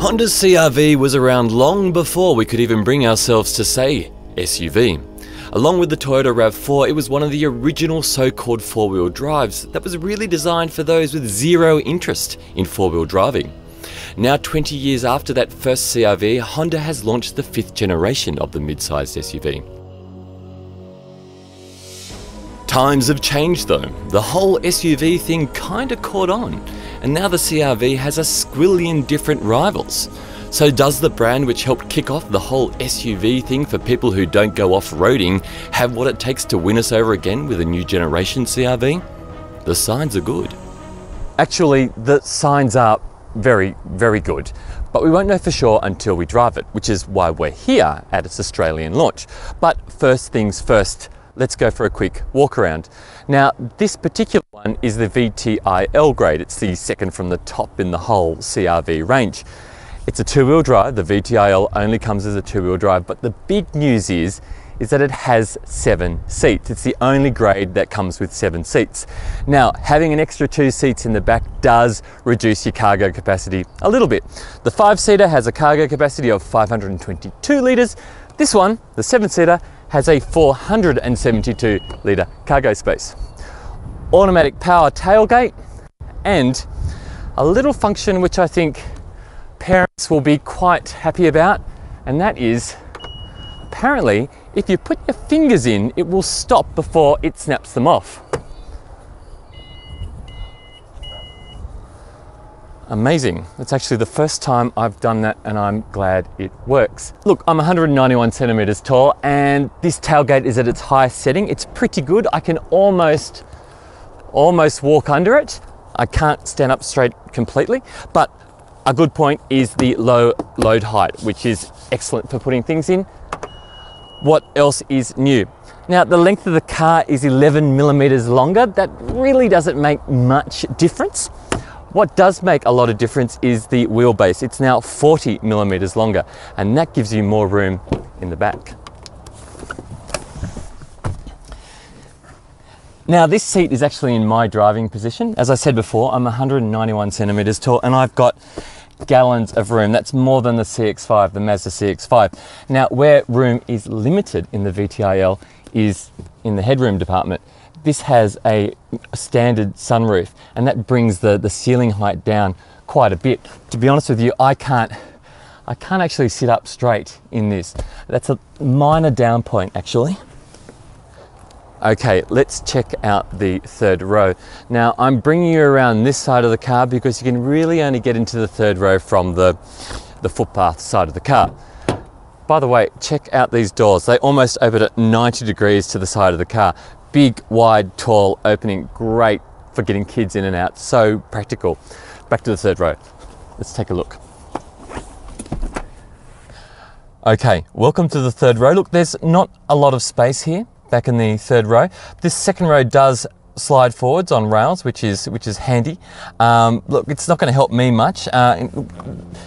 Honda's CR-V was around long before we could even bring ourselves to say SUV. Along with the Toyota RAV4, it was one of the original so-called four-wheel drives that was really designed for those with zero interest in four-wheel driving. Now 20 years after that first CR-V, Honda has launched the 5th generation of the mid-sized SUV. Times have changed though. The whole SUV thing kinda caught on, and now the CR-V has a squillion different rivals. So does the brand which helped kick off the whole SUV thing for people who don't go off-roading have what it takes to win us over again with a new generation CR-V? The signs are good. Actually, the signs are very, very good, but we won't know for sure until we drive it, which is why we're here at its Australian launch. But first things first, let's go for a quick walk around. Now, this particular one is the VTI-L grade. It's the second from the top in the whole CR-V range. It's a two-wheel drive. The VTI-L only comes as a two-wheel drive, but the big news is that it has 7 seats. It's the only grade that comes with 7 seats. Now, having an extra 2 seats in the back does reduce your cargo capacity a little bit. The 5-seater has a cargo capacity of 522 litres. This one, the 7-seater, has a 472 litre cargo space. Automatic power tailgate, and a little function which I think parents will be quite happy about, and that is apparently if you put your fingers in, it will stop before it snaps them off. Amazing. It's actually the first time I've done that, and I'm glad it works. Look, I'm 191 centimeters tall, and this tailgate is at its highest setting. It's pretty good. I can almost walk under it. I can't stand up straight completely, but a good point is the low load height, which is excellent for putting things in. What else is new? Now, the length of the car is 11 millimeters longer. That really doesn't make much difference. What does make a lot of difference is the wheelbase. It's now 40 millimeters longer, and that gives you more room in the back. Now, this seat is actually in my driving position. As I said before, I'm 191 centimeters tall, and I've got gallons of room. That's more than the CX-5, the Mazda CX-5. Now, where room is limited in the VTI-L is in the headroom department. This has a standard sunroof, and that brings the ceiling height down quite a bit. To be honest with you, I can't actually sit up straight in this. That's a minor down point, actually. Okay, let's check out the third row. Now, I'm bringing you around this side of the car because you can really only get into the third row from the footpath side of the car. By the way, check out these doors. They almost open at 90 degrees to the side of the car. Big, wide, tall opening, great for getting kids in and out, so practical. Back to the third row. Let's take a look. Okay, welcome to the third row. Look, there's not a lot of space here back in the third row. This second row does slide forwards on rails, which is handy. Look, it's not going to help me much.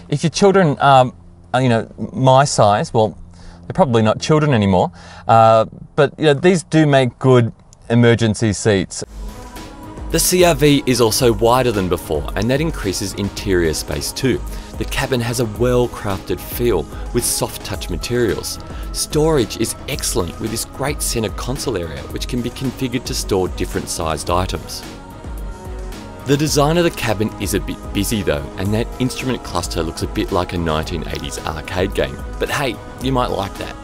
If your children are, my size, well, they're probably not children anymore, but these do make good emergency seats. The CR-V is also wider than before, and that increases interior space too. The cabin has a well-crafted feel with soft touch materials. Storage is excellent with this great center console area, which can be configured to store different sized items. The design of the cabin is a bit busy though, and that instrument cluster looks a bit like a 1980s arcade game, but hey, you might like that.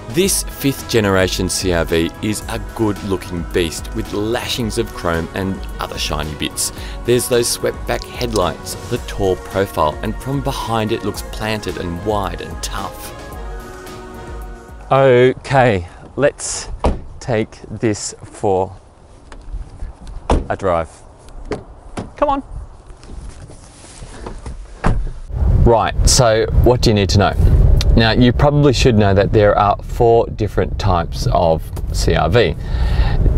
This 5th generation CR-V is a good looking beast with lashings of chrome and other shiny bits. There's those swept back headlights, the tall profile, and from behind it looks planted and wide and tough. Okay, let's take this for a drive. Come on. Right, so what do you need to know? Now, you probably should know that there are 4 different types of CR-V.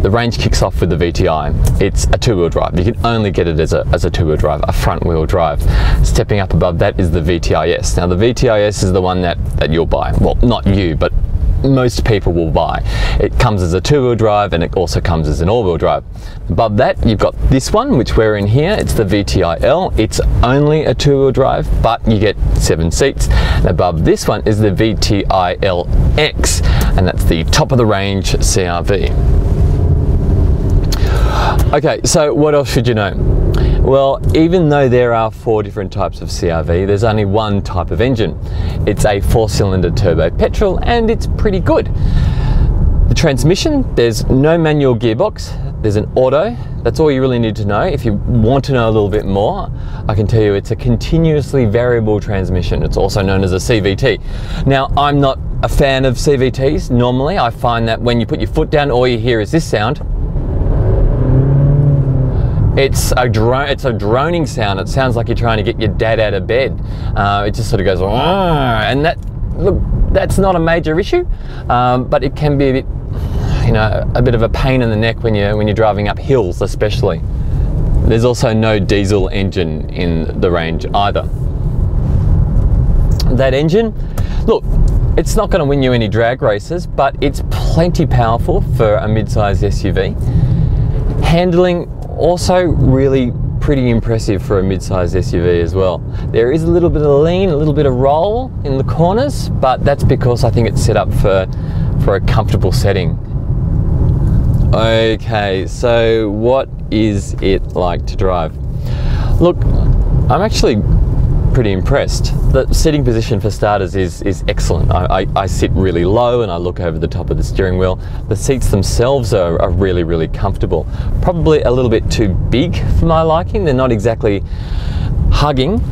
The range kicks off with the VTI. It's a 2-wheel drive. You can only get it as a 2-wheel drive, a front-wheel drive. Stepping up above that is the VTIS. Now, the VTIS is the one that you'll buy. Well, not you, but most people will buy. It comes as a two-wheel drive and it also comes as an all-wheel drive. Above that, you've got this one, which we're in here. It's the VTI-L. It's only a two-wheel drive, but you get 7 seats. And above this one is the VTI-LX, and that's the top of the range CR-V. Okay, so what else should you know? Well, even though there are 4 different types of CR-V, there's only one type of engine. It's a 4-cylinder turbo petrol, and it's pretty good. The transmission, there's no manual gearbox, there's an auto. That's all you really need to know. If you want to know a little bit more, I can tell you it's a continuously variable transmission. It's also known as a CVT. Now, I'm not a fan of CVTs. Normally, I find that when you put your foot down, all you hear is this sound. It's a droning sound. It sounds like you're trying to get your dad out of bed. It just sort of goes, and that's not a major issue, but it can be a bit, a bit of a pain in the neck when you're driving up hills, especially. There's also no diesel engine in the range either. That engine, look, it's not going to win you any drag races, but it's plenty powerful for a mid-sized SUV. Handling, also really pretty impressive for a mid-sized SUV as well. There is a little bit of lean, a little bit of roll in the corners, but that's because I think it's set up for a comfortable setting. Okay, so what is it like to drive? Look, I'm actually pretty impressed. The seating position for starters is excellent. I sit really low and I look over the top of the steering wheel. The seats themselves are really, really comfortable. Probably a little bit too big for my liking. They're not exactly hugging.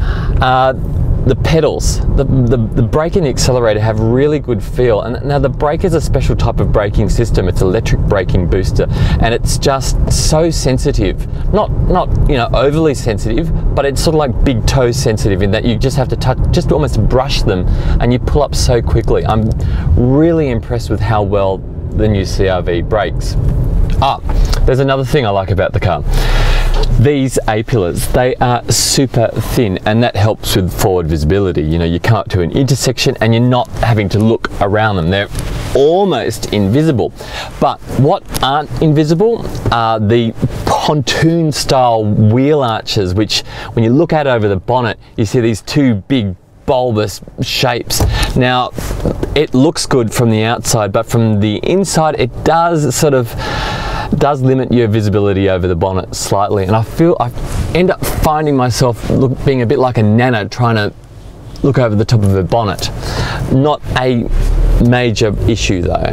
The pedals, the brake and the accelerator have really good feel. And now the brake is a special type of braking system. It's electric braking booster, and it's just so sensitive. Not overly sensitive, but it's sort of like big toe sensitive in that you just have to touch, just almost brush them, and you pull up so quickly. I'm really impressed with how well the new CR-V brakes. There's another thing I like about the car. These A-pillars, they are super thin, and that helps with forward visibility. You come up to an intersection and you're not having to look around them. They're almost invisible. But what aren't invisible are the pontoon style wheel arches, which when you look out over the bonnet, you see these two big bulbous shapes. Now, it looks good from the outside, but from the inside, it does limit your visibility over the bonnet slightly, and I end up finding myself being a bit like a nana trying to look over the top of a bonnet. Not a major issue though.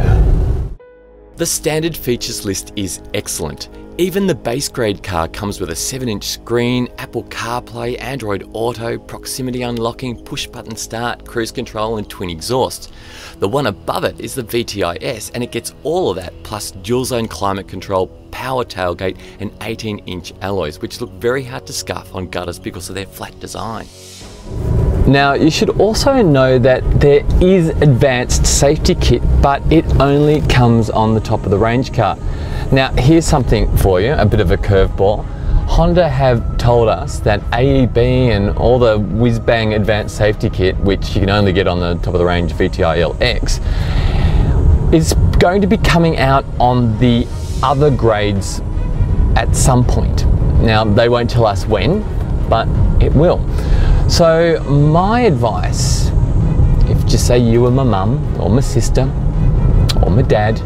The standard features list is excellent. Even the base grade car comes with a 7-inch screen, Apple CarPlay, Android Auto, proximity unlocking, push button start, cruise control and twin exhaust. The one above it is the VTI-S, and it gets all of that plus dual zone climate control, power tailgate and 18-inch alloys, which look very hard to scuff on gutters because of their flat design. Now, you should also know that there is advanced safety kit, but it only comes on the top of the range car. Now, here's something for you, a bit of a curveball. Honda have told us that AEB and all the whiz-bang advanced safety kit, which you can only get on the top of the range VTI-LX, is going to be coming out on the other grades at some point. Now, they won't tell us when, but it will. So my advice, if just say you were my mum or my sister or my dad,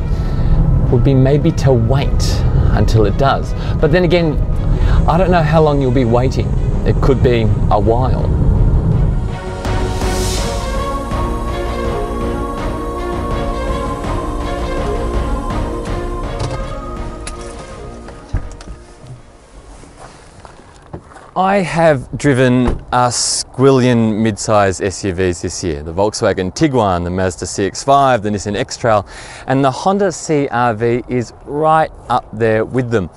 would be maybe to wait until it does. But then again, I don't know how long you'll be waiting. It could be a while. I have driven a squillion mid-size SUVs this year. The Volkswagen Tiguan, the Mazda CX-5, the Nissan X-Trail, and the Honda CR-V is right up there with them.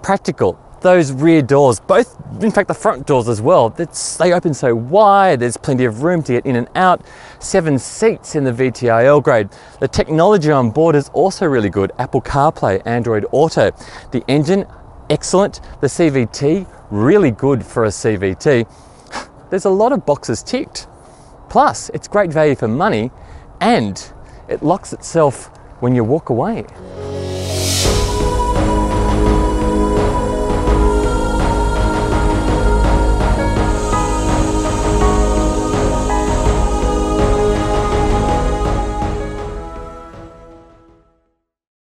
Practical. Those rear doors, both, in fact the front doors as well, they open so wide, there's plenty of room to get in and out. 7 seats in the VTI-L grade. The technology on board is also really good. Apple CarPlay, Android Auto. The engine, excellent. The CVT, really good for a CVT. There's a lot of boxes ticked. Plus, it's great value for money, and it locks itself when you walk away.